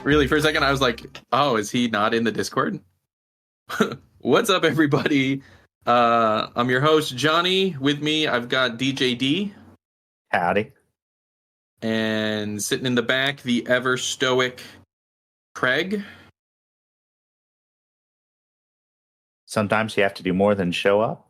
Really, for a second, I was like, oh, is he not in the Discord? What's up, everybody? I'm your host, Johnnie. With me, I've got DiJaDi. Howdy. And sitting in the back, the ever stoic Craig. Sometimes you have to do more than show up.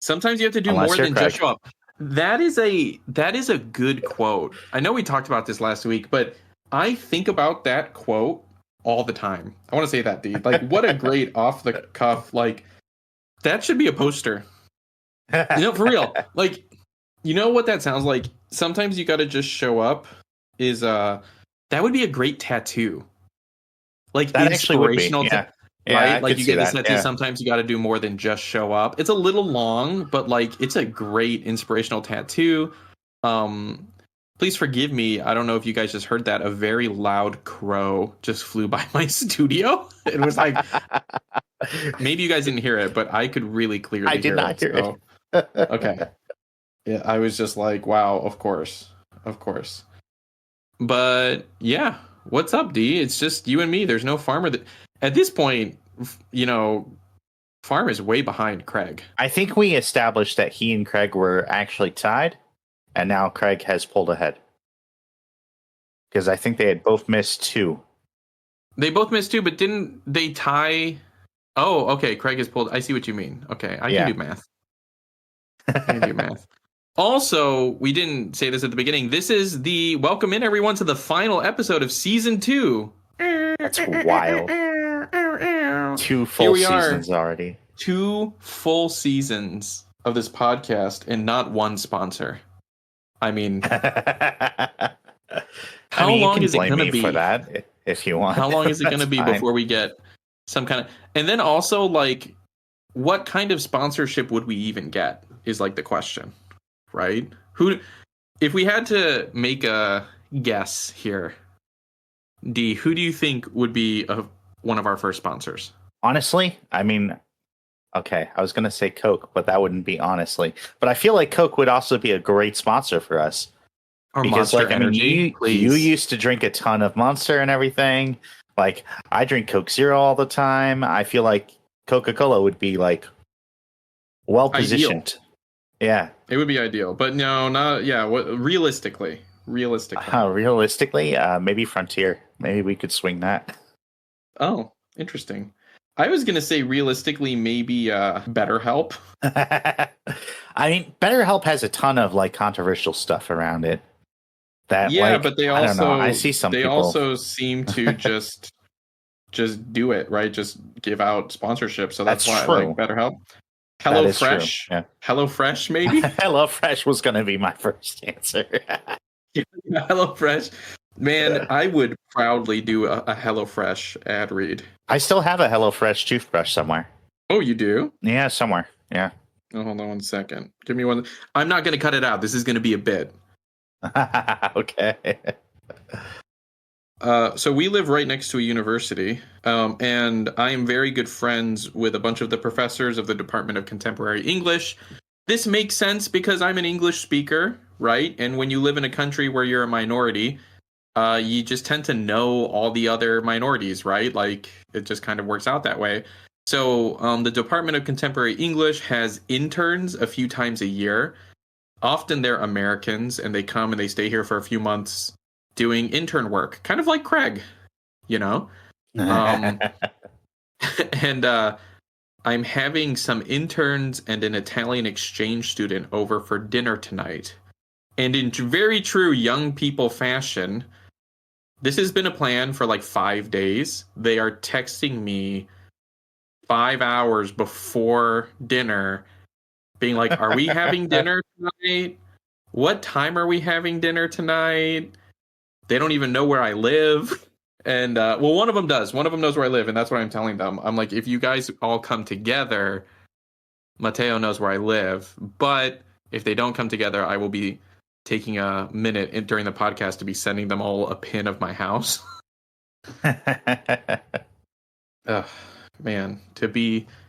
Sometimes you have to do more than just show up. That is a good quote. I know we talked about this last week, but I think about that quote all the time. I want to say that, dude. Like, what a great off the cuff. Like, that should be a poster. For real. Like, you know what that sounds like? Sometimes you got to just show up. That would be a great tattoo. Like, that actually would be. Yeah. Right? Like, you get this tattoo. Yeah. Sometimes you got to do more than just show up. It's a little long, but like, it's a great inspirational tattoo. Please forgive me. I don't know if you guys just heard that. A very loud crow just flew by my studio. It was like, maybe you guys didn't hear it, but I could really clearly hear it. I did not hear it. Okay. Yeah, I was just like, wow, of course. But yeah, what's up, D? It's just you and me. There's no farmer that at this point, Farm is way behind Craig. I think we established that he and Craig were actually tied, and now Craig has pulled ahead. Because I think they had both missed 2. They both missed 2, but didn't they tie? Oh, okay. Craig has pulled. I see what you mean. Okay, I can do math. Also, we didn't say this at the beginning. This is the welcome in everyone to the final episode of season 2. That's wild. 2 full seasons already. 2 full seasons of this podcast and not one sponsor. I mean, how long is it going to be for that if you want? How long is it going to be before we get some kind of? And then also, like, what kind of sponsorship would we even get is like the question, right? If we had to make a guess here, D, who do you think would be one of our first sponsors? Honestly, I mean, okay, I was going to say Coke, but that wouldn't be honestly. But I feel like Coke would also be a great sponsor for us. Or because, Monster Energy, you used to drink a ton of Monster and everything. Like, I drink Coke Zero all the time. I feel like Coca-Cola would be, like, well-positioned. Ideal. Yeah. It would be ideal. But no, not, yeah, realistically. Realistically, maybe Frontier. Maybe we could swing that. Oh, interesting. I was going to say realistically, maybe BetterHelp. I mean, BetterHelp has a ton of like controversial stuff around it. But they also, I don't know. I see some people also seem to just do it, right? Just give out sponsorship. So that's why true. I like BetterHelp. HelloFresh. Yeah. HelloFresh, maybe? HelloFresh was going to be my first answer. HelloFresh. Man, I would proudly do a HelloFresh ad read. I still have a HelloFresh toothbrush somewhere. Oh, you do? Yeah, somewhere. Yeah. Oh, hold on 1 second. Give me one. I'm not going to cut it out. This is going to be a bit. Okay. So we live right next to a university, and I am very good friends with a bunch of the professors of the Department of Contemporary English. This makes sense because I'm an English speaker, right? And when you live in a country where you're a minority, you just tend to know all the other minorities, right? Like, it just kind of works out that way. So the Department of Contemporary English has interns a few times a year. Often they're Americans, and they come and they stay here for a few months doing intern work, kind of like Craig, And I'm having some interns and an Italian exchange student over for dinner tonight. And in very true young people fashion, this has been a plan for like 5 days. They are texting me 5 hours before dinner, being like, are we having dinner tonight? What time are we having dinner tonight? They don't even know where I live. And, well, one of them does. One of them knows where I live, and that's what I'm telling them. I'm like, if you guys all come together, Mateo knows where I live. But if they don't come together, I will be taking a minute during the podcast to be sending them all a pin of my house. Man,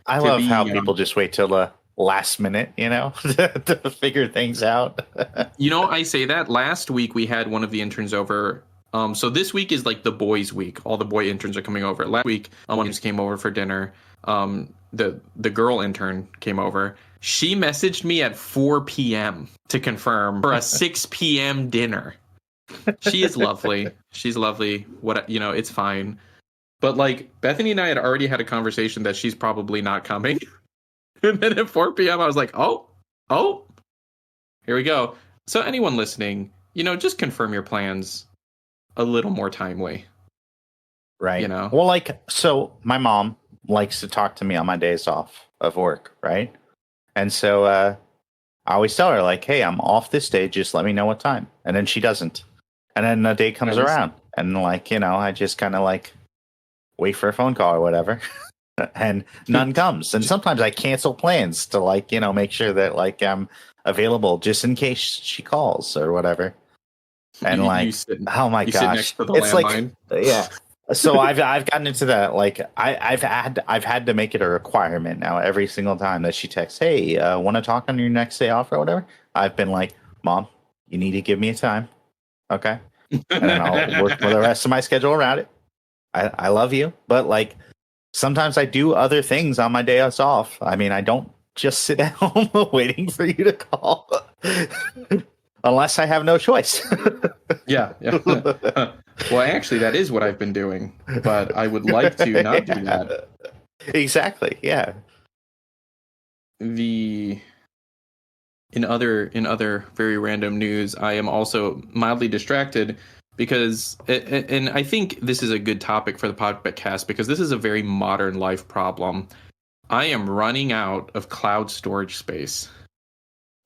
I love how people just wait till the last minute, to figure things out. I say that last week we had one of the interns over So this week is like the boys' week. All the boy interns are coming over. Last week, one just came over for dinner. The girl intern came over. She messaged me at 4 p.m. to confirm for a 6 p.m. dinner. She is lovely. She's lovely. It's fine. But like Bethany and I had already had a conversation that she's probably not coming. And then at 4 p.m. I was like, oh, here we go. So anyone listening, just confirm your plans a little more timely. Right. Well, like, so my mom likes to talk to me on my days off of work, right? And so I always tell her, like, hey, I'm off this day. Just let me know what time. And then she doesn't. And then the day comes around. And, like, I just kind of, like, wait for a phone call or whatever. And none comes. And sometimes I cancel plans to, like, make sure that, like, I'm available just in case she calls or whatever. And, like, oh my gosh. It's like, yeah. So I've gotten into that. Like I've had to make it a requirement now every single time that she texts, hey, want to talk on your next day off or whatever. I've been like, Mom, you need to give me a time. Okay. And then I'll work for the rest of my schedule around it. I love you. But like sometimes I do other things on my days off. I mean, I don't just sit at home waiting for you to call. Unless I have no choice. Yeah. Well, actually, that is what I've been doing, but I would like to not do that. Exactly. Yeah. In other very random news, I am also mildly distracted because, and I think this is a good topic for the podcast because this is a very modern life problem. I am running out of cloud storage space.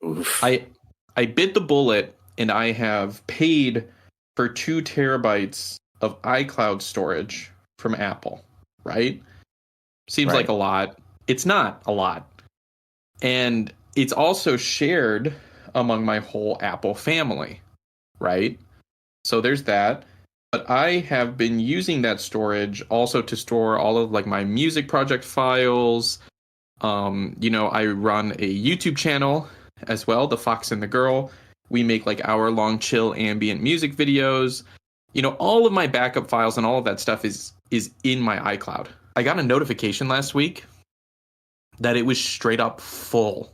Oof. I bit the bullet and I have paid for 2 terabytes of iCloud storage from Apple, right? Seems like a lot. It's not a lot. And it's also shared among my whole Apple family, right? So there's that. But I have been using that storage also to store all of like my music project files. I run a YouTube channel as well, The Fox and the Girl. We make like hour-long chill ambient music videos. All of my backup files and all of that stuff is in my iCloud. I got a notification last week that it was straight up full.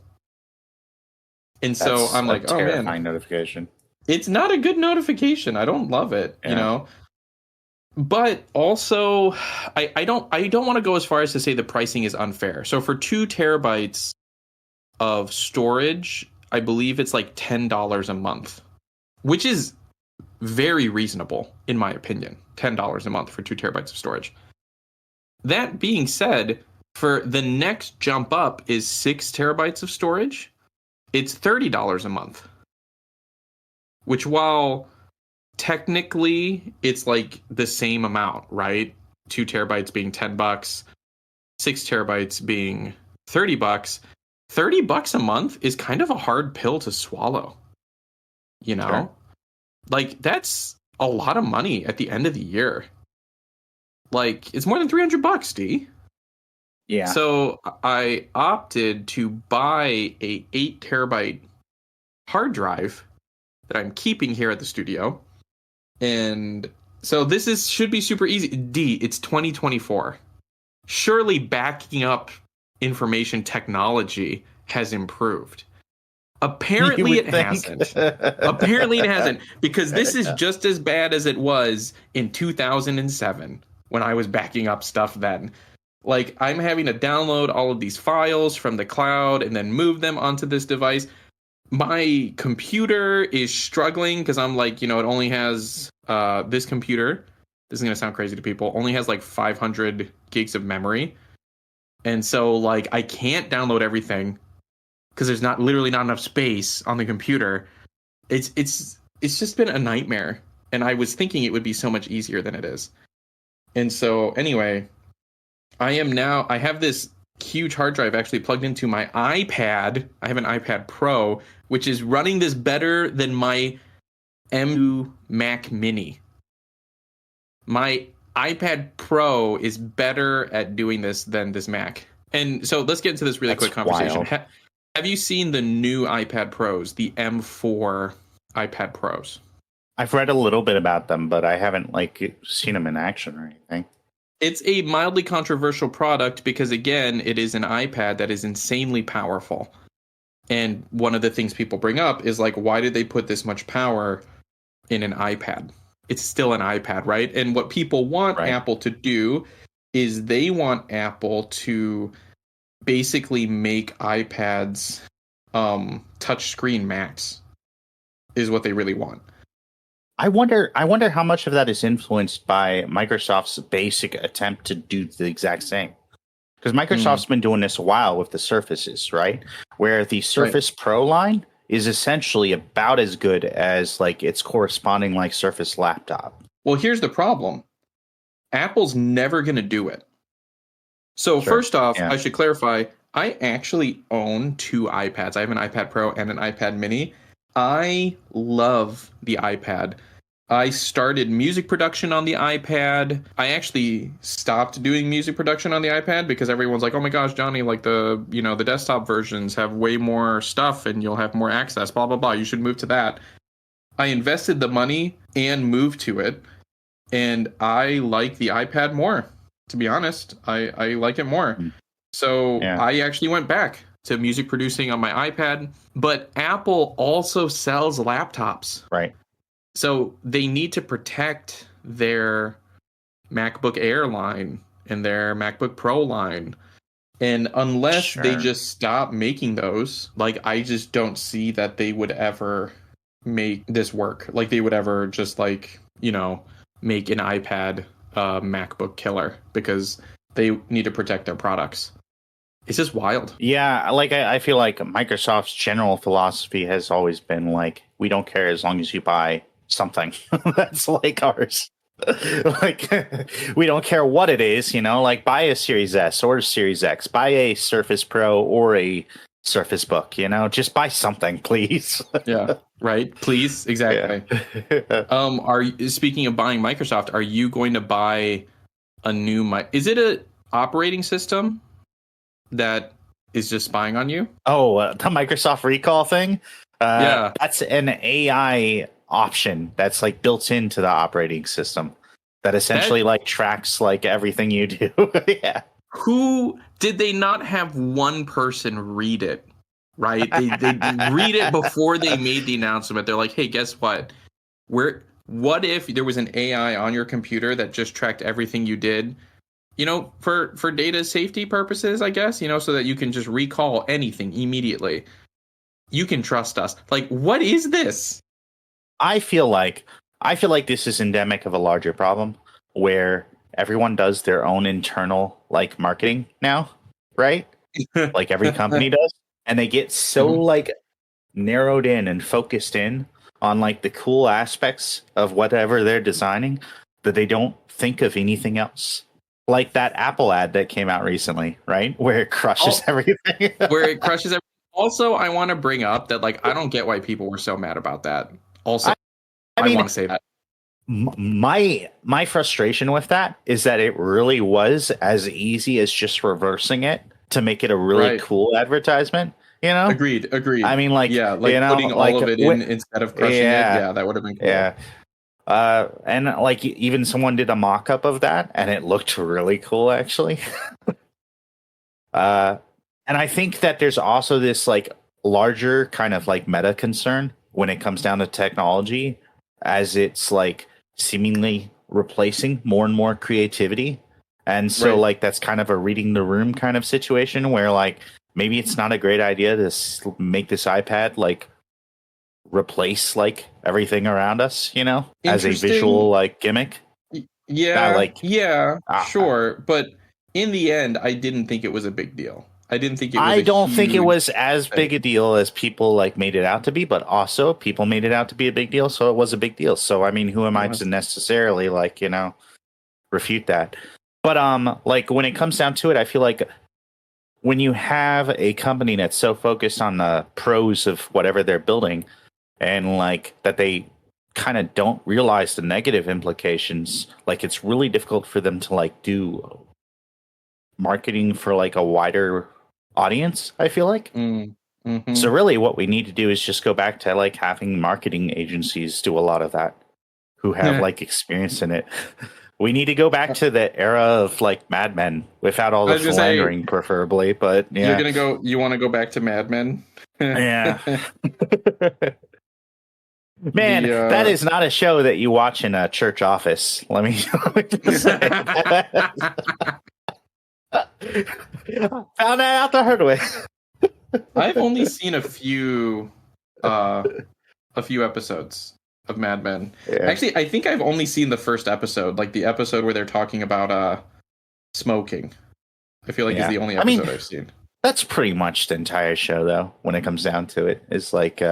And so I'm like, oh man, terrifying notification. It's not a good notification. I don't love it, But also, I don't want to go as far as to say the pricing is unfair. So for 2 terabytes of storage, I believe it's like $10 a month, which is very reasonable, in my opinion. $10 a month for 2 terabytes of storage. That being said, for the next jump up is 6 terabytes of storage. It's $30 a month, which while technically it's like the same amount, right? 2 terabytes being $10, 6 terabytes being $30. $30 a month is kind of a hard pill to swallow. Sure. Like that's a lot of money at the end of the year. Like it's more than $300, D. Yeah. So I opted to buy a 8 terabyte hard drive that I'm keeping here at the studio. And so this should be super easy. D, it's 2024. Surely backing up information technology has improved. Apparently it hasn't. Apparently it hasn't, because this is just as bad as it was in 2007 when I was backing up stuff then. Like, I'm having to download all of these files from the cloud and then move them onto this device. My computer is struggling because I'm like, it only has this computer. This is going to sound crazy to people. Only has like 500 gigs of memory. And so like I can't download everything because there's literally not enough space on the computer. It's just been a nightmare. And I was thinking it would be so much easier than it is. And so anyway, I have this huge hard drive actually plugged into my iPad. I have an iPad Pro, which is running this better than my M2 Mac Mini. My iPad Pro is better at doing this than this Mac. And so let's get into this really quick conversation. Have you seen the new iPad Pros, the M4 iPad Pros? I've read a little bit about them, but I haven't like seen them in action or anything. It's a mildly controversial product because, again, it is an iPad that is insanely powerful. And one of the things people bring up is like, why did they put this much power in an iPad? It's still an iPad, right? And what people want Apple to do is they want Apple to basically make iPads touchscreen Macs is what they really want. I wonder how much of that is influenced by Microsoft's basic attempt to do the exact same. Because Microsoft's been doing this a while with the Surfaces, right? Where the Surface Pro line is essentially about as good as like its corresponding like Surface laptop. Well, here's the problem. Apple's never going to do it. So first off, I should clarify, I actually own 2 iPads. I have an iPad Pro and an iPad Mini. I love the iPad. I started music production on the iPad. I actually stopped doing music production on the iPad because everyone's like, "Oh my gosh, Johnnie, like the desktop versions have way more stuff and you'll have more access, blah blah blah. You should move to that." I invested the money and moved to it, and I like the iPad more. To be honest, I like it more. So I actually went back to music producing on my iPad. But Apple also sells laptops. Right. So they need to protect their MacBook Air line and their MacBook Pro line. And unless they just stop making those, like, I just don't see that they would ever make this work. Like, they would ever just, like, make an iPad MacBook killer because they need to protect their products. It's just wild. Yeah, like I feel like Microsoft's general philosophy has always been like, we don't care as long as you buy something that's like ours. Like, we don't care what it is, like buy a Series S or a Series X, buy a Surface Pro or a Surface Book, just buy something, please. Yeah, right. Please, exactly. Yeah. Speaking of buying Microsoft, are you going to buy a new is it a operating system that is just spying on you? Oh, the Microsoft recall thing? Yeah. That's an AI option that's like built into the operating system that essentially like tracks like everything you do. Yeah. Who did they not have one person read it? Right? They read it before they made the announcement. They're like, hey, guess what? What if there was an AI on your computer that just tracked everything you did? For data safety purposes, I guess, so that you can just recall anything immediately. You can trust us. Like, what is this? I feel like this is endemic of a larger problem where everyone does their own internal like marketing now, right? Like every company does. And they get so like narrowed in and focused in on like the cool aspects of whatever they're designing that they don't think of anything else. Like that Apple ad that came out recently, right? Where it crushes everything. Also, I want to bring up that, like, I don't get why people were so mad about that. Also, I want to say that. My frustration with that is that it really was as easy as just reversing it to make it a really cool advertisement. Agreed. I mean, like, putting all of it in instead of crushing it. Yeah, that would have been cool. Yeah. And like even someone did a mock-up of that and it looked really cool actually. And I think that there's also this like larger kind of like meta concern when it comes down to technology as it's like seemingly replacing more and more creativity. And so like that's kind of a reading the room kind of situation where like maybe it's not a great idea to make this iPad like replace like everything around us, as a visual like gimmick. Yeah, sure. But in the end, I didn't think it was a big deal. I didn't think it was I don't think it was as big a deal as people like made it out to be, but also people made it out to be a big deal, so it was a big deal. So I mean, who am I to necessarily like, refute that? But like when it comes down to it, I feel like when you have a company that's so focused on the pros of whatever they're building and like that they kind of don't realize the negative implications, like it's really difficult for them to like do marketing for like a wider audience, I feel like. So really what we need to do is just go back to like having marketing agencies do a lot of that. who have like experience in it. We need to go back to the era of like Mad Men without all the philandering, preferably. But yeah, You want to go back to Mad Men? Yeah. Man, that is not a show that you watch in a church office. Let me just say. Found that out the hard way. I've only seen a few episodes of Mad Men. Yeah. Actually, I think I've only seen the first episode, like the episode where they're talking about smoking. I feel like it's the only episode I've seen. That's pretty much the entire show, though, when it comes down to it. It's like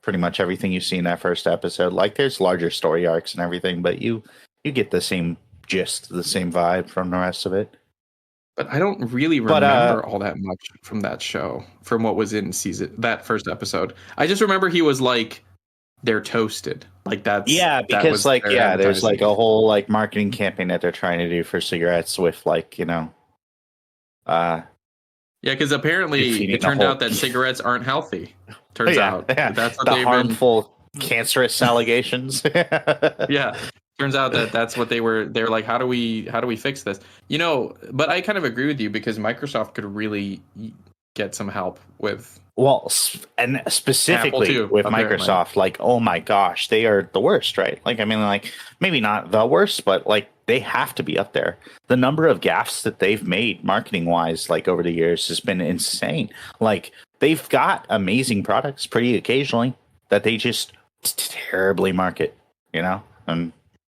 pretty much everything you see in that first episode. Like, there's larger story arcs and everything, but you get the same gist, the same vibe from the rest of it. But I don't really remember all that much from that show, from what was in that first episode. I just remember he was like, they're toasted. Like that's because there's like a whole like marketing campaign that they're trying to do for cigarettes with like, because apparently it turned out that cigarettes aren't healthy. Turns out that's what the harmful, cancerous allegations. Turns out that's what they're like. How do we fix this? But I kind of agree with you because Microsoft could really get some help with. Well, and specifically too, with apparently. Microsoft, like, oh my gosh, they are the worst, right? Like, I mean, like, maybe not the worst, but like they have to be up there. The number of gaffes that they've made marketing wise, like over the years, has been insane. Like, they've got amazing products pretty occasionally that they just terribly market, and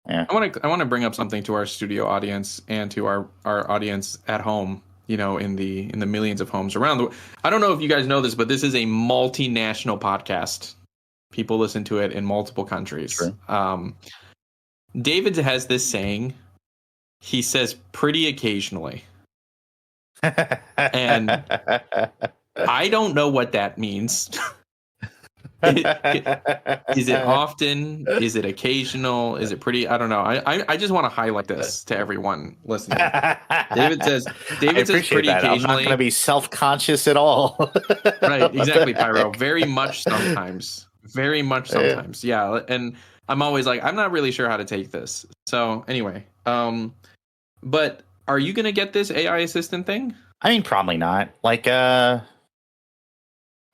yeah. I want to bring up something to our studio audience and to our audience at home. In the millions of homes around the world. I don't know if you guys know this, but this is a multinational podcast. People listen to it in multiple countries. Sure. David has this saying. He says pretty occasionally. And I don't know what that means. Is it often? Is it occasional? Is it pretty? I don't know. I just want to highlight this to everyone listening. David says pretty that. occasionally. I'm not going to be self-conscious at all. Right, exactly, Pyro. Very much sometimes. Very much sometimes. Yeah, and I'm always like, I'm not really sure how to take this. So anyway, but are you going to get this AI assistant thing? I mean, probably not. Like,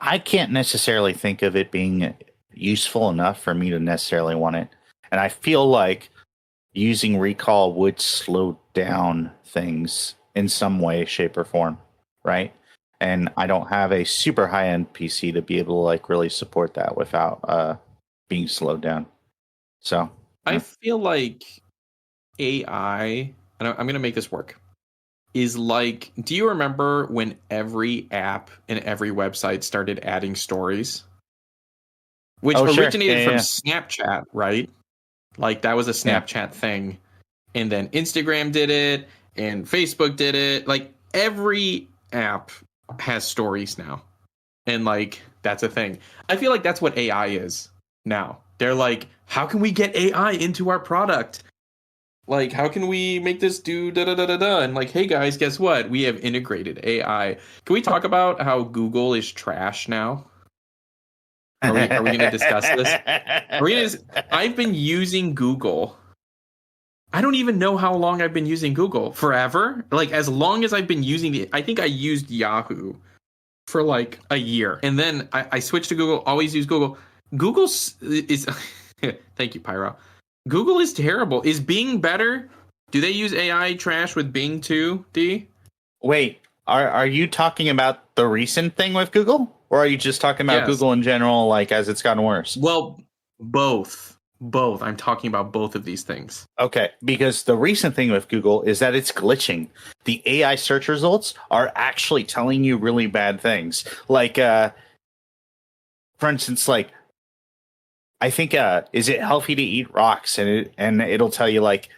I can't necessarily think of it being useful enough for me to necessarily want it. And I feel like using recall would slow down things in some way, shape, or form, right? And I don't have a super high-end PC to be able to like really support that without being slowed down. So I feel like AI, and I'm going to make this work, is like, do you remember when every app and every website started adding stories? Which originated from Snapchat, right? Like that was a Snapchat thing. And then Instagram did it and Facebook did it. Like every app has stories now. And like, that's a thing. I feel like that's what AI is now. They're like, how can we get AI into our product? Like, how can we make this do da-da-da-da-da? And like, hey guys, guess what? We have integrated AI. Can we talk about how Google is trash now? Are we going to discuss this? I've been using Google. I don't even know how long I've been using Google. Forever? Like, as long as I've been using I think I used Yahoo for like a year. And then I switched to Google, always use Google. Google is... Thank you, Pyro. Google is terrible. Is Bing better? Do they use AI trash with Bing too, D? Wait, are you talking about the recent thing with Google? Or are you just talking about Google in general, like as it's gotten worse? Well, both. Both. I'm talking about both of these things. Okay, because the recent thing with Google is that it's glitching. The AI search results are actually telling you really bad things. Like, for instance, like, I think, is it healthy to eat rocks? And it'll tell you like,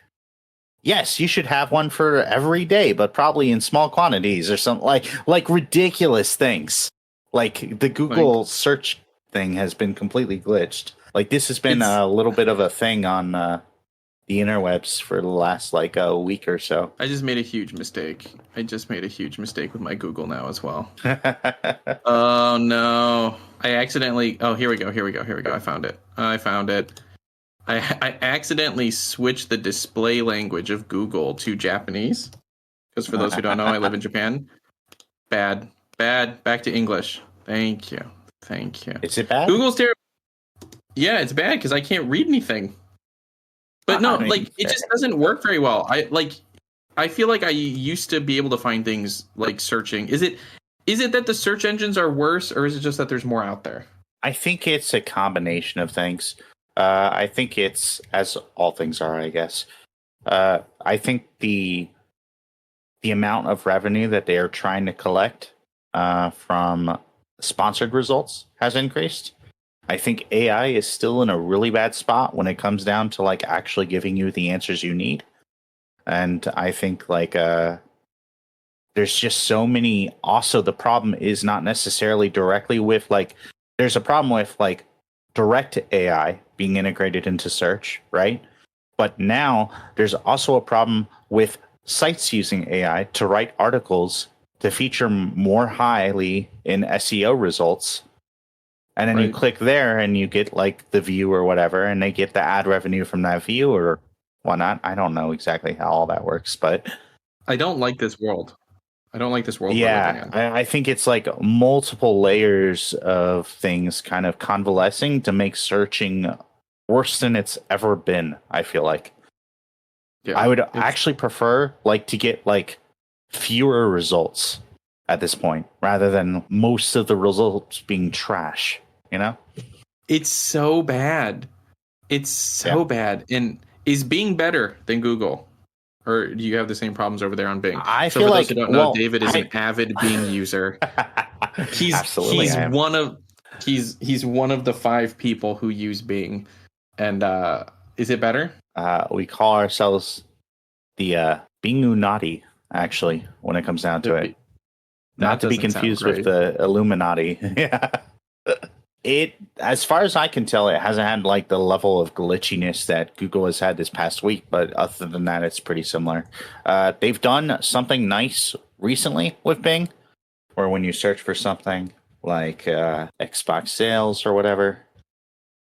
yes, you should have one for every day, but probably in small quantities or something like ridiculous things. Like the Google search thing has been completely glitched. Like this has been a little bit of a thing on the interwebs for the last like a week or so. I just made a huge mistake. With my Google now as well. Oh no. I accidentally... Oh, here we go. I found it. I accidentally switched the display language of Google to Japanese. Because for those who don't know, I live in Japan. Bad. Back to English. Thank you. Is it bad? Google's terrible. Yeah, it's bad because I can't read anything. But no, like it just doesn't work very well. I feel like I used to be able to find things like searching. Is it that the search engines are worse, or is it just that there's more out there? I think it's a combination of things. I think it's, as all things are, I guess. I think the amount of revenue that they are trying to collect from sponsored results has increased. I think AI is still in a really bad spot when it comes down to like actually giving you the answers you need. And I think like there's just so many. Also, the problem is not necessarily directly with like, there's a problem with like direct AI being integrated into search, right? But now there's also a problem with sites using AI to write articles to feature more highly in SEO results. And then you click there and you get like the view or whatever, and they get the ad revenue from that view or whatnot. I don't know exactly how all that works, but I don't like this world. Yeah, I think it's like multiple layers of things kind of convalescing to make searching worse than it's ever been, I feel like. Yeah, I would actually prefer like to get like fewer results at this point rather than most of the results being trash, you know? It's so bad. Bad. And is Bing better than Google? Or do you have the same problems over there on Bing? I feel like, for those who don't know, David is an avid Bing user. He's one of the 5 people who use Bing. And is it better? We call ourselves the Bingunati, actually, when it comes down to it. Not to be confused with the Illuminati. Yeah. It, as far as I can tell, it hasn't had like the level of glitchiness that Google has had this past week, but other than that, it's pretty similar. They've done something nice recently with Bing, where when you search for something like Xbox sales or whatever,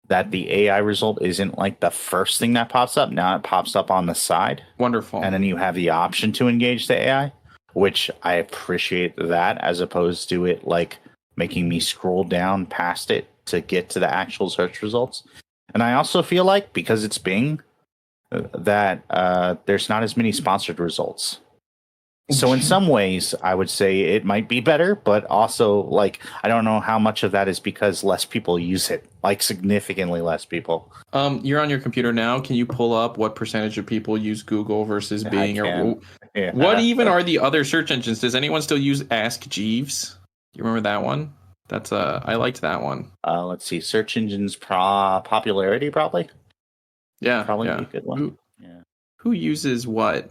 that the AI result isn't like the first thing that pops up. Now it pops up on the side. Wonderful. And then you have the option to engage the AI, which I appreciate that, as opposed to it like making me scroll down past it to get to the actual search results. And I also feel like, because it's Bing, that there's not as many sponsored results. So in some ways, I would say it might be better, but also, like, I don't know how much of that is because less people use it, like significantly less people. You're on your computer now. Can you pull up what percentage of people use Google versus Bing? What even are the other search engines? Does anyone still use Ask Jeeves? You remember that one? That's I liked that one. Let's see, search engines popularity, probably. Yeah, probably a good one. Who uses what?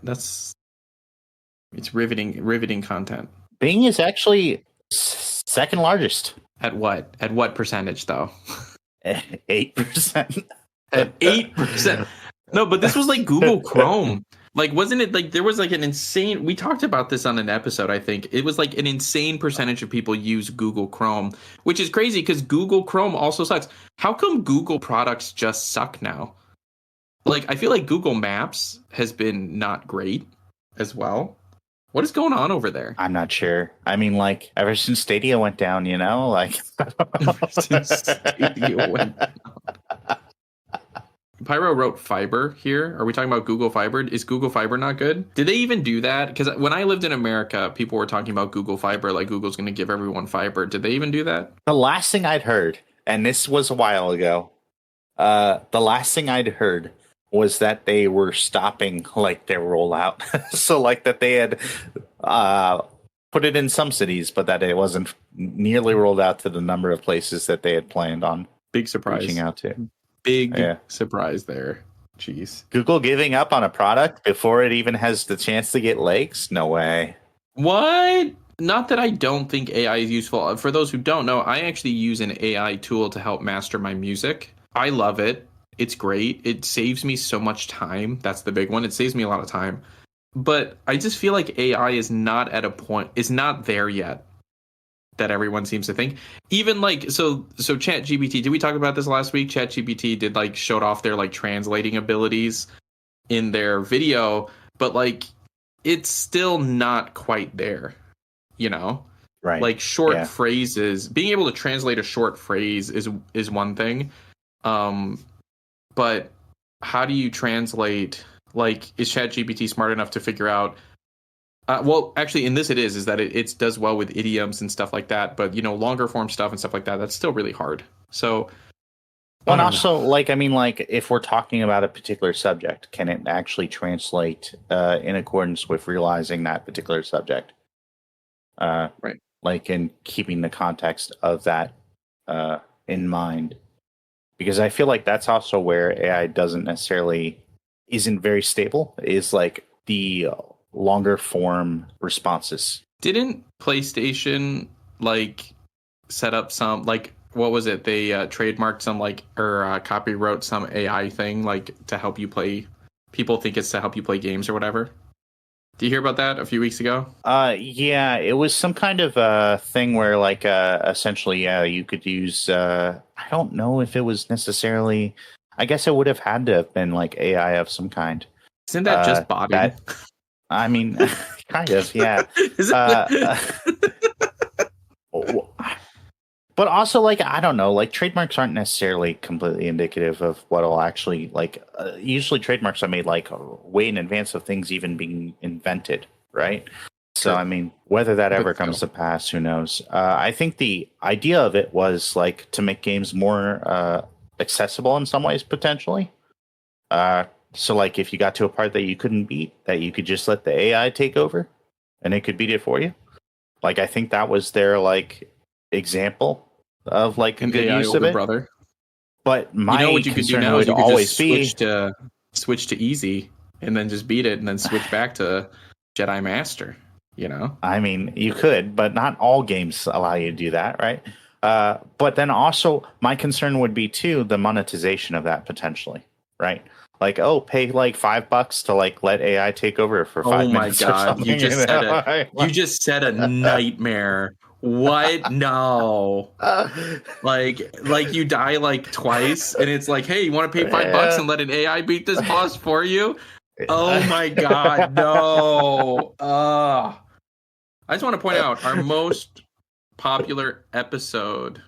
It's riveting content. Bing is actually second largest. At what? At what percentage though? 8%. At 8%. No, but this was like Google Chrome. Like, wasn't it like there was like an insane, we talked about this on an episode, I think. It was like an insane percentage of people use Google Chrome, which is crazy because Google Chrome also sucks. How come Google products just suck now? Like, I feel like Google Maps has been not great as well. What is going on over there? I'm not sure. I mean, like, ever since Stadia went down, you know, like. Ever since Stadia went down. Pyro wrote fiber here. Are we talking about Google Fiber? Is Google Fiber not good? Did they even do that? Because when I lived in America, people were talking about Google Fiber, like Google's going to give everyone fiber. Did they even do that? The last thing I'd heard, and this was a while ago, the last thing I'd heard was that they were stopping like their rollout. So like that they had put it in some cities, but that it wasn't nearly rolled out to the number of places that they had planned on. Big surprise. Reaching out to. Big surprise there. Jeez. Google giving up on a product before it even has the chance to get legs? No way. What? Not that I don't think AI is useful. For those who don't know, I actually use an AI tool to help master my music. I love it. It's great. It saves me so much time. That's the big one. It saves me a lot of time. But I just feel like AI is not at a point, is not there yet. that everyone seems to think. Even like so ChatGPT, did we talk about this last week? ChatGPT did like showed off their like translating abilities in their video, but like it's still not quite there, you know? Right. Like short phrases, being able to translate a short phrase is one thing. But how do you translate, like, is ChatGPT smart enough to figure out well, actually, in this is that it does well with idioms and stuff like that. But, you know, longer form stuff and stuff like that, that's still really hard. So, well, and also, like, I mean, like, if we're talking about a particular subject, can it actually translate in accordance with realizing that particular subject? Right. Like, in keeping the context of that in mind. Because I feel like that's also where AI isn't very stable, is like the longer form responses. Didn't PlayStation like set up some, like, what was it? They trademarked some like or copywrote some AI thing like to help you play. People think it's to help you play games or whatever. Do you hear about that a few weeks ago? Yeah, it was some kind of thing where like essentially you could use I don't know if it was necessarily, I guess it would have had to have been like AI of some kind. Isn't that just botting? I mean, kind of, yeah. But also, like, I don't know, like, trademarks aren't necessarily completely indicative of what'll actually, like, usually trademarks are made, like, way in advance of things even being invented, right? So, I mean, whether that ever comes to pass, who knows? I think the idea of it was, like, to make games more accessible in some ways, potentially. So, like, if you got to a part that you couldn't beat, that you could just let the AI take over, and it could beat it for you. Like, I think that was their, like, example of, like, a good use of it. Brother. But my you know what you could do now would is you could always just switch to easy, and then just beat it, and then switch back to Jedi Master, you know? I mean, you could, but not all games allow you to do that, right? But then also, my concern would be, too, the monetization of that, potentially, right? Like, oh, pay like $5 to like let AI take over for 5 minutes. Oh my God! You just said a nightmare. What? No. Like you die like twice, and it's like, hey, you want to pay $5 and let an AI beat this boss for you? Oh my God, no. I just want to point out our most popular episode.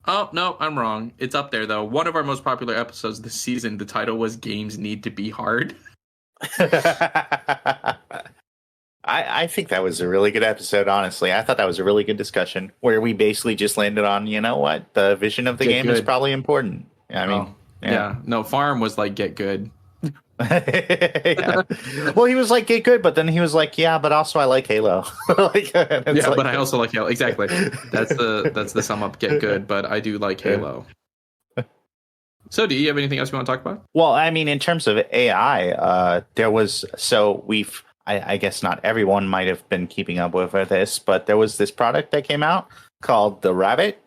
Oh, no, I'm wrong. It's up there, though. One of our most popular episodes this season, the title was Games Need to Be Hard. I think that was a really good episode, honestly. I thought that was a really good discussion where we basically just landed on, you know what? The vision of the game is probably important. I mean, yeah. No, Farm was like, get good. Yeah. Well, he was like, get good, but then he was like, yeah, but also I like Halo. But I also like Halo. Exactly. That's the sum up. Get good, but I do like Halo. So, do you have anything else you want to talk about? Well, I mean, in terms of AI, there was I guess not everyone might have been keeping up with this, but there was this product that came out called the Rabbit,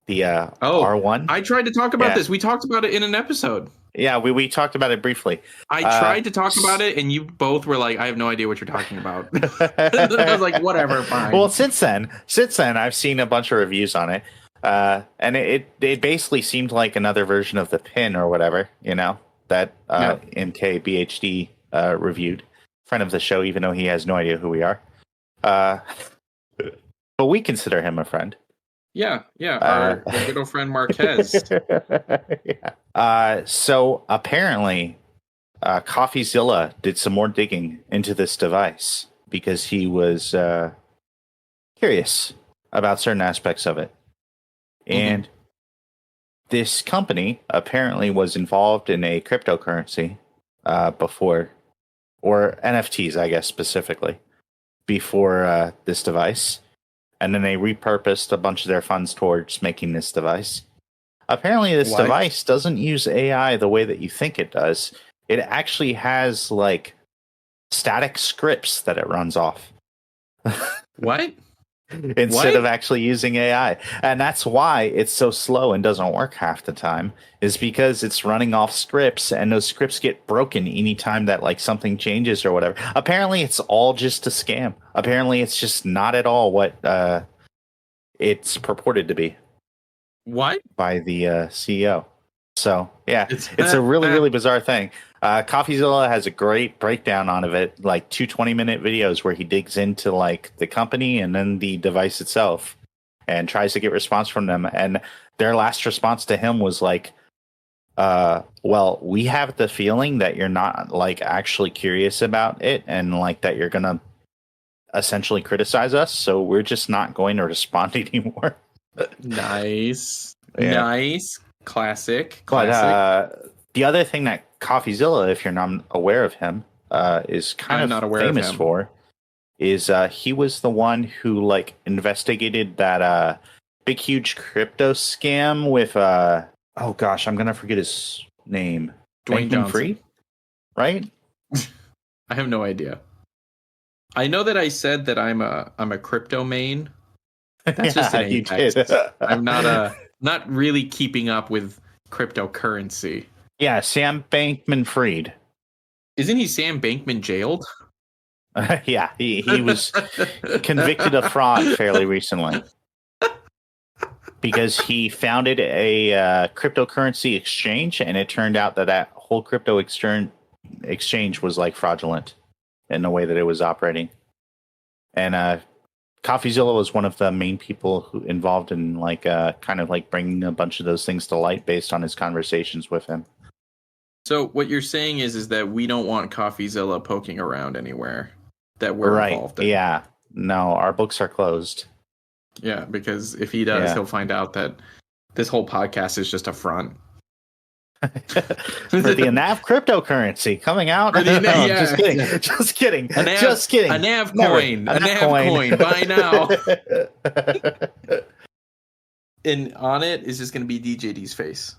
the R1. I tried to talk about this. We talked about it in an episode. Yeah, we talked about it briefly. I tried to talk about it, and you both were like, I have no idea what you're talking about. I was like, whatever, fine. Well, since then, I've seen a bunch of reviews on it, and it basically seemed like another version of the Pin or whatever, you know, that MKBHD reviewed. Friend of the show, even though he has no idea who we are. But we consider him a friend. Yeah, our good old friend Marquez. So apparently, CoffeeZilla did some more digging into this device because he was curious about certain aspects of it. And this company apparently was involved in a cryptocurrency before, or NFTs, I guess, specifically, before this device. And then they repurposed a bunch of their funds towards making this device. Apparently, this device doesn't use AI the way that you think it does. It actually has, like, static scripts that it runs off. What? instead of actually using AI. And that's why it's so slow and doesn't work half the time, is because it's running off scripts, and those scripts get broken anytime that like something changes or whatever. Apparently it's all just a scam. Apparently it's just not at all what it's purported to be. What? By the CEO. So yeah, it's a really, really bizarre thing. CoffeeZilla has a great breakdown on of it, like 2 20-minute videos where he digs into like the company and then the device itself and tries to get response from them. And their last response to him was like, well, we have the feeling that you're not like actually curious about it and like that you're going to essentially criticize us. So we're just not going to respond anymore. Nice. Yeah. Nice. Classic. But the other thing that CoffeeZilla, if you're not aware of him, is kind of famous for, is he was the one who like investigated that big huge crypto scam with oh gosh, I'm gonna forget his name. Dwayne Johnson. Free, right? I have no idea. I know that I said that I'm a crypto main. That's just an apex. I'm not really keeping up with cryptocurrency. Yeah, Sam Bankman-Fried. Isn't he Sam Bankman jailed? Yeah, he was convicted of fraud fairly recently because he founded a cryptocurrency exchange, and it turned out that whole crypto exchange was like fraudulent in the way that it was operating. And CoffeeZilla was one of the main people who involved in like kind of like bringing a bunch of those things to light based on his conversations with him. So what you're saying is that we don't want CoffeeZilla poking around anywhere that we're involved in. Yeah. No, our books are closed. Yeah, because if he does, he'll find out that this whole podcast is just a front. For the Anav cryptocurrency coming out. Just kidding. Just kidding. A Nav coin. A Nav coin. Buy now. And on it is just going to be DiJaDi's face.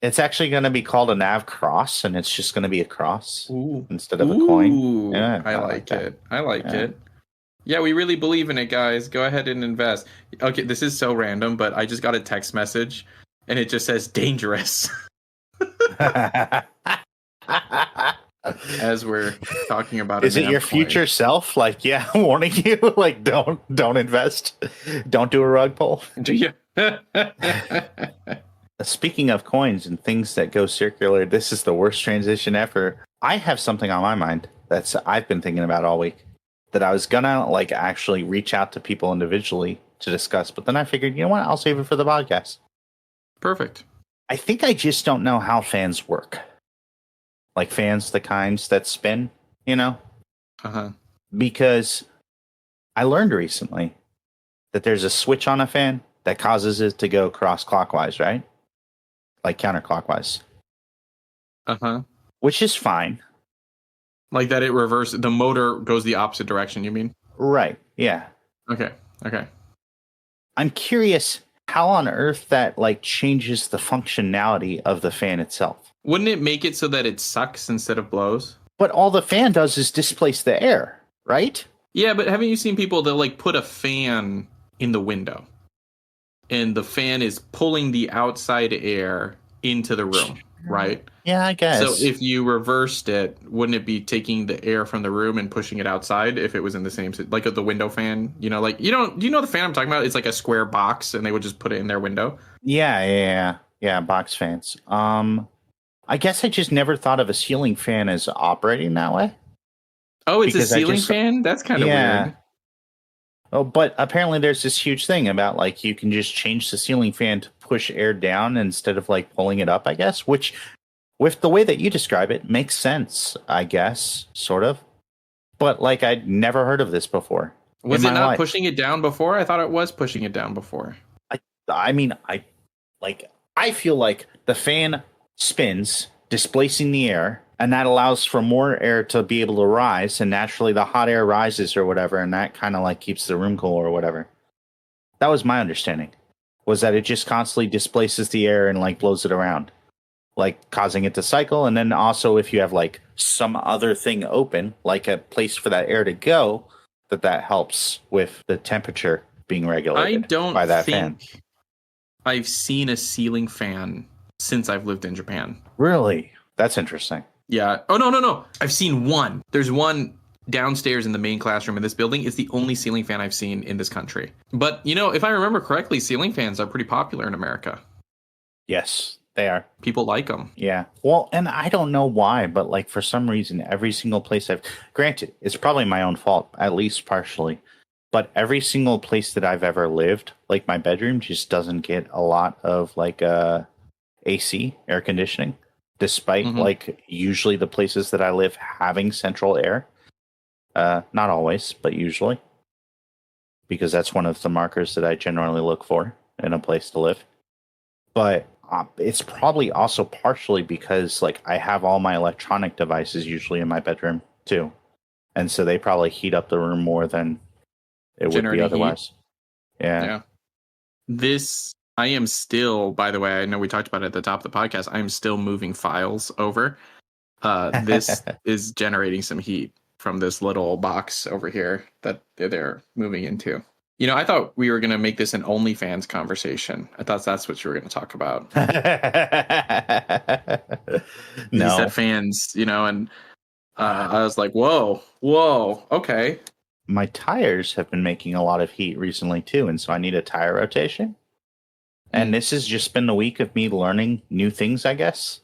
It's actually going to be called a Nav cross, and it's just going to be a cross instead of a coin. Yeah, I like it. I like it. Yeah, we really believe in it, guys. Go ahead and invest. Okay, this is so random, but I just got a text message, and it just says dangerous. As we're talking about is it your future self like warning you like don't invest, don't do a rug pull? Do you? Speaking of coins and things that go circular, this is the worst transition ever. I have something on my mind that's I've been thinking about all week that I was gonna like actually reach out to people individually to discuss, but then I figured, you know what, I'll save it for the podcast. Perfect. I think I just don't know how fans work. Like fans, the kinds that spin, you know? Uh-huh. Because I learned recently that there's a switch on a fan that causes it to go cross-clockwise, right? Like counterclockwise. Uh-huh. Which is fine. Like that it reverses, the motor goes the opposite direction, you mean? Right, yeah. Okay. I'm curious how on earth that like changes the functionality of the fan itself. Wouldn't it make it so that it sucks instead of blows? But all the fan does is displace the air, right? Yeah, but haven't you seen people that like put a fan in the window and the fan is pulling the outside air into the room, right? Yeah, I guess. So if you reversed it, wouldn't it be taking the air from the room and pushing it outside if it was in the same, like the window fan, you know, like, do you know the fan I'm talking about? It's like a square box and they would just put it in their window. Yeah, box fans. I guess I just never thought of a ceiling fan as operating that way. Oh, it's a ceiling fan? That's kind of weird. Oh, but apparently there's this huge thing about like you can just change the ceiling fan to push air down instead of like pulling it up, I guess, which with the way that you describe it makes sense, I guess, sort of. But like I'd never heard of this before. Was it not pushing it down before? I thought it was pushing it down before. I mean, I feel like the fan spins, displacing the air, and that allows for more air to be able to rise, and naturally the hot air rises or whatever, and that kind of like keeps the room cool or whatever. That was my understanding, was that it just constantly displaces the air and like blows it around, like causing it to cycle. And then also if you have like some other thing open, like a place for that air to go, that helps with the temperature being regulated by that fan. I've seen a ceiling fan since I've lived in Japan. Really? That's interesting. Yeah. Oh, no. I've seen one. There's one downstairs in the main classroom in this building. It's the only ceiling fan I've seen in this country. But, if I remember correctly, ceiling fans are pretty popular in America. Yes, they are. People like them. Yeah. Well, and I don't know why, but like for some reason, every single place granted, it's probably my own fault, at least partially. But every single place that I've ever lived, like my bedroom just doesn't get a lot of like AC, air conditioning, despite like usually the places that I live having central air. Not always, but usually. Because that's one of the markers that I generally look for in a place to live. But it's probably also partially because like I have all my electronic devices usually in my bedroom too. And so they probably heat up the room more than it would be otherwise. Yeah. I am still, by the way, I know we talked about it at the top of the podcast, I am still moving files over. This is generating some heat from this little box over here that they're moving into. I thought we were going to make this an OnlyFans conversation. I thought that's what you were going to talk about. No. You said fans, and I was like, whoa, okay. My tires have been making a lot of heat recently too, and so I need a tire rotation. And this has just been the week of me learning new things, I guess.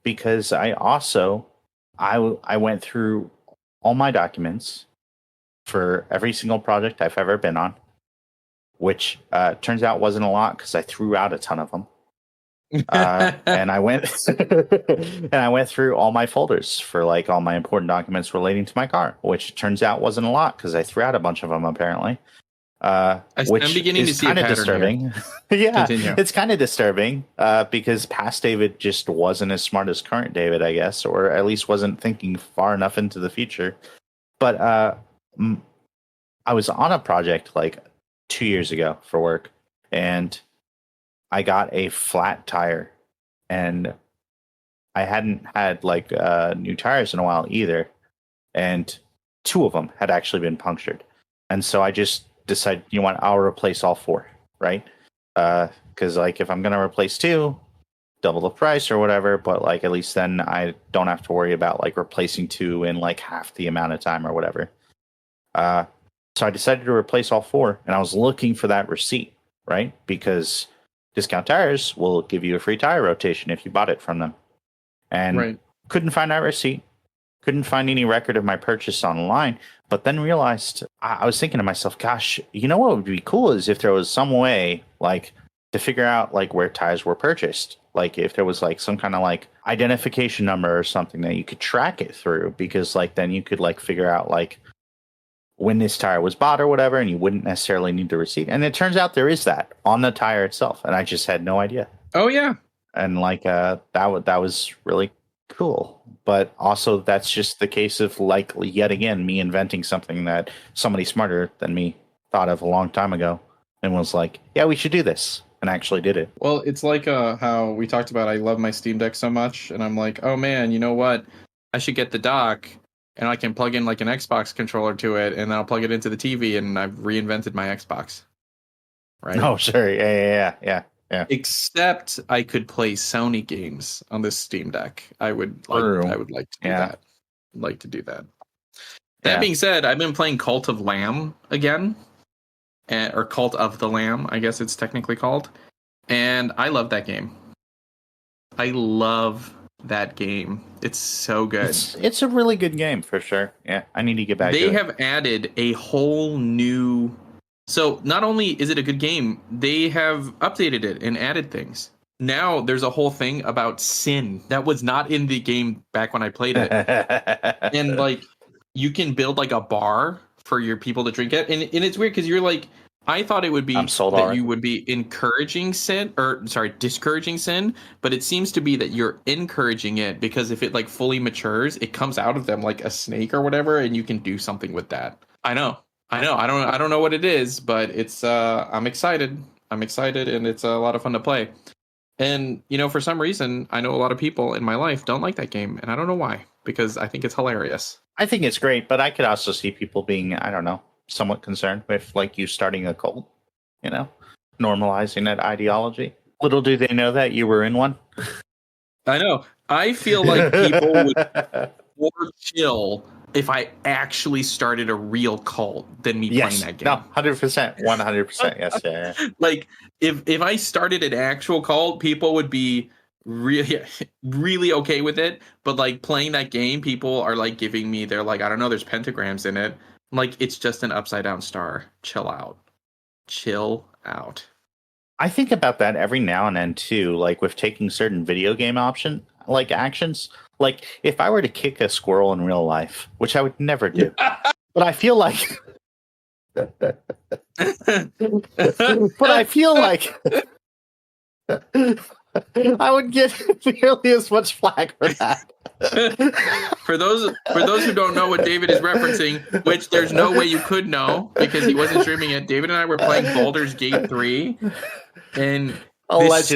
Because I went through all my documents for every single project I've ever been on, which turns out wasn't a lot because I threw out a ton of them. And I went through all my folders for like all my important documents relating to my car, which turns out wasn't a lot because I threw out a bunch of them apparently. Which I'm beginning to see kind of disturbing. Yeah, continue. It's kind of disturbing because past David just wasn't as smart as current David, I guess, or at least wasn't thinking far enough into the future. But I was on a project like 2 years ago for work, and I got a flat tire, and I hadn't had like new tires in a while either, and 2 of them had actually been punctured, and so I just decided, I'll replace all 4, right? Because like if I'm gonna replace 2, double the price or whatever, but like at least then I don't have to worry about like replacing 2 in like half the amount of time or whatever. So I decided to replace all 4, and I was looking for that receipt, right? Because Discount Tires will give you a free tire rotation if you bought it from them. And couldn't find that receipt. Couldn't find any record of my purchase online, but then realized, I was thinking to myself, gosh, what would be cool is if there was some way like to figure out like where tires were purchased. Like if there was like some kind of like identification number or something that you could track it through, because like then you could like figure out like when this tire was bought or whatever, and you wouldn't necessarily need the receipt. And it turns out there is that on the tire itself, and I just had no idea. Oh yeah. And like that was really cool. But also that's just the case of like yet again me inventing something that somebody smarter than me thought of a long time ago and was like, yeah, we should do this, and actually did it. Well, it's like how we talked about I love my Steam Deck so much, and I'm like, oh man, you know what, I should get the dock and I can plug in like an Xbox controller to it, and then I'll plug it into the TV, and I've reinvented my Xbox. Right? Oh sure. Yeah. Except I could play Sony games on this Steam Deck. I would like to do that. I'd like to do that. That being said, I've been playing Cult of Lamb again, or Cult of the Lamb, I guess it's technically called, and I love that game. I love that game. It's so good. It's a really good game for sure. Yeah, I need to get back to it. They have added a whole new... So not only is it a good game, they have updated it and added things. Now there's a whole thing about sin that was not in the game back when I played it. And like you can build like a bar for your people to drink at. And it's weird because you're like, I thought it would be that you would be discouraging sin, but it seems to be that you're encouraging it, because if it like fully matures, it comes out of them like a snake or whatever, and you can do something with that. I know. I don't know what it is, but it's I'm excited, and it's a lot of fun to play. And for some reason, I know a lot of people in my life don't like that game, and I don't know why, because I think it's hilarious. I think it's great, but I could also see people being, I don't know, somewhat concerned with like you starting a cult, you know, normalizing that ideology. Little do they know that you were in one. I know. I feel like people would more chill if I actually started a real cult than me playing that game. No, 100%, 100%. Yes, yeah. Like if I started an actual cult, people would be really okay with it. But like playing that game, people are like giving me, they're like, I don't know, there's pentagrams in it. I'm like, it's just an upside down star. Chill out. I think about that every now and then too, like with taking certain video game actions. Like if I were to kick a squirrel in real life, which I would never do, but I feel like, I would get nearly as much flack for that. For those who don't know what David is referencing, which there's no way you could know because he wasn't streaming it, David and I were playing Baldur's Gate 3, and this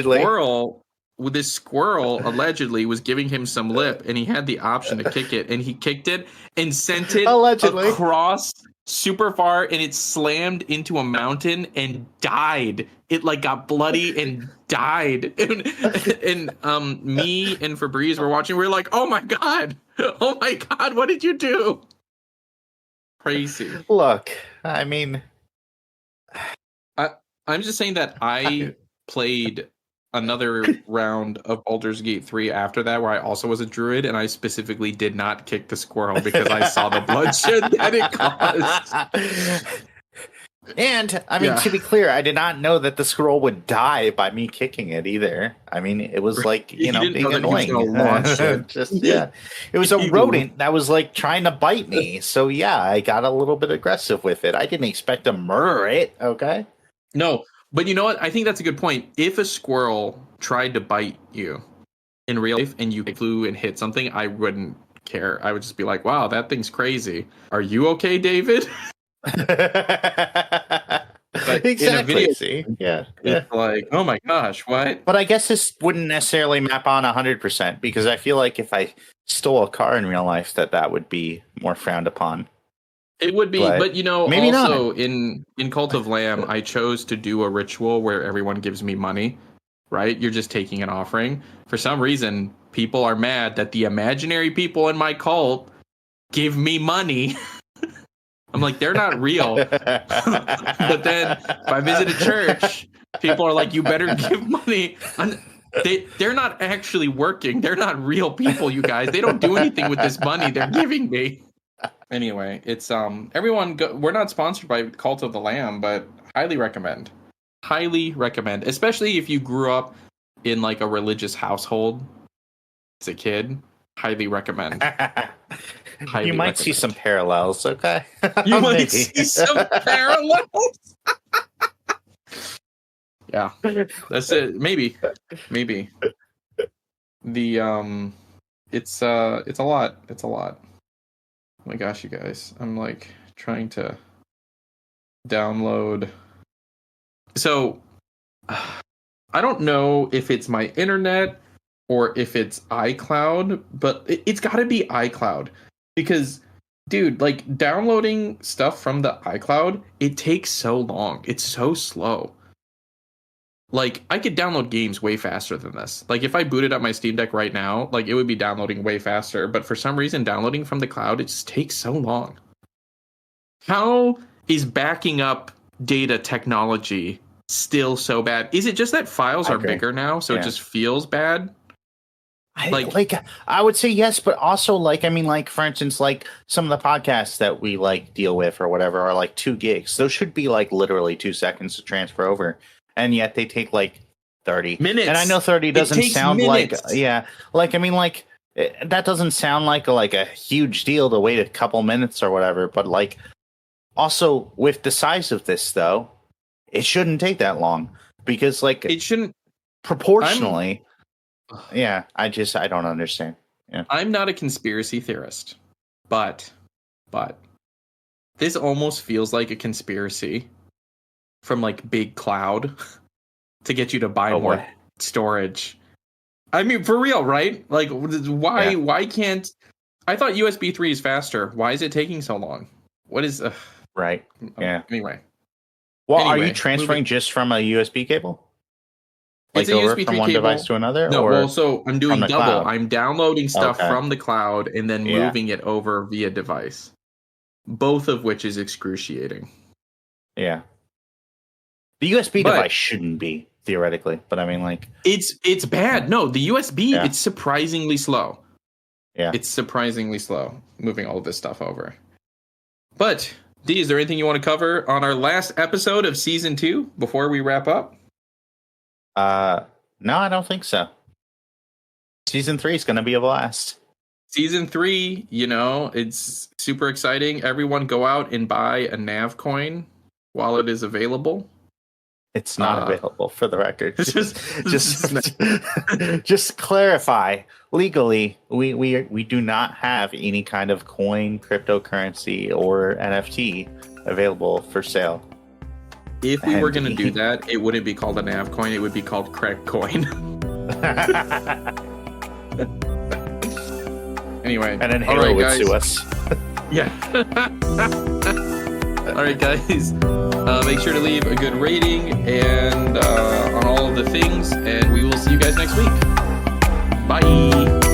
squirrel allegedly was giving him some lip, and he had the option to kick it, and he kicked it and sent it across super far, and it slammed into a mountain and died. It like got bloody and died. And me and Febreze were watching. We were like, oh my god, what did you do? Crazy. Look, I mean, I'm just saying that I played another round of Baldur's Gate 3 after that, where I also was a druid, and I specifically did not kick the squirrel because I saw the bloodshed that it caused. And I mean, to be clear, I did not know that the squirrel would die by me kicking it either. I mean, it was like, being annoying. It was a rodent that was like trying to bite me. So yeah, I got a little bit aggressive with it. I didn't expect to murder it. Okay. No, but you know what? I think that's a good point. If a squirrel tried to bite you in real life and you flew and hit something, I wouldn't care. I would just be like, wow, that thing's crazy. Are you okay, David? But exactly. It's like, oh my gosh, what? But I guess this wouldn't necessarily map on 100% because I feel like if I stole a car in real life, that would be more frowned upon. It would be, but maybe also not. In Cult of Lamb, I chose to do a ritual where everyone gives me money, right? You're just taking an offering. For some reason, people are mad that the imaginary people in my cult give me money. I'm like, they're not real. But then if I visit a church, people are like, you better give money. They're not actually working. They're not real people, you guys. They don't do anything with this money they're giving me. Anyway, it's everyone we're not sponsored by Cult of the Lamb, but highly recommend, especially if you grew up in like a religious household as a kid. Highly recommend. You might see some parallels. Okay. You might see some parallels. Yeah, that's it. Maybe the it's a lot. Oh my gosh, you guys. I'm like trying to download. So I don't know if it's my internet or if it's iCloud, but it's got to be iCloud because, dude, like downloading stuff from the iCloud, it takes so long. It's so slow. Like, I could download games way faster than this. Like, if I booted up my Steam Deck right now, like, it would be downloading way faster. But for some reason, downloading from the cloud, it just takes so long. How is backing up data technology still so bad? Is it just that files are bigger now, so it just feels bad? I would say yes, but also, like, I mean, like, for instance, like, some of the podcasts that we, like, deal with or whatever are, like, 2 gigs. Those should be, like, literally 2 seconds to transfer over. And yet they take like 30 minutes. And I know 30 doesn't sound minutes. Like, I mean, like that doesn't sound like a huge deal to wait a couple minutes or whatever. But like, also with the size of this though, it shouldn't take that long because like it shouldn't proportionally. I don't understand. Yeah. I'm not a conspiracy theorist, but this almost feels like a conspiracy from like Big Cloud to get you to buy more storage. I mean, for real, right? Like, why can't... I thought USB 3 is faster. Why is it taking so long? What is... Right. Yeah. Anyway. Well, are you transferring just from a USB cable? It's a USB 3 from one cable. device to another? No, well, so I'm doing double. Cloud? I'm downloading stuff from the cloud and then moving it over via device. Both of which is excruciating. Yeah. The USB device shouldn't be, theoretically, but I mean, like... It's bad. No, the USB, it's surprisingly slow. Yeah. It's surprisingly slow, moving all of this stuff over. But, D, is there anything you want to cover on our last episode of Season 2 before we wrap up? No, I don't think so. Season 3 is going to be a blast. Season 3, it's super exciting. Everyone go out and buy a Nav coin while it is available. It's not available, for the record. Just clarify. Legally, we do not have any kind of coin, cryptocurrency, or NFT available for sale. If we were going to do that, it wouldn't be called a Nav coin. It would be called Crack Coin. Anyway. And then Halo would sue us. Yeah. All right, guys. Make sure to leave a good rating and on all of the things. And we will see you guys next week. Bye.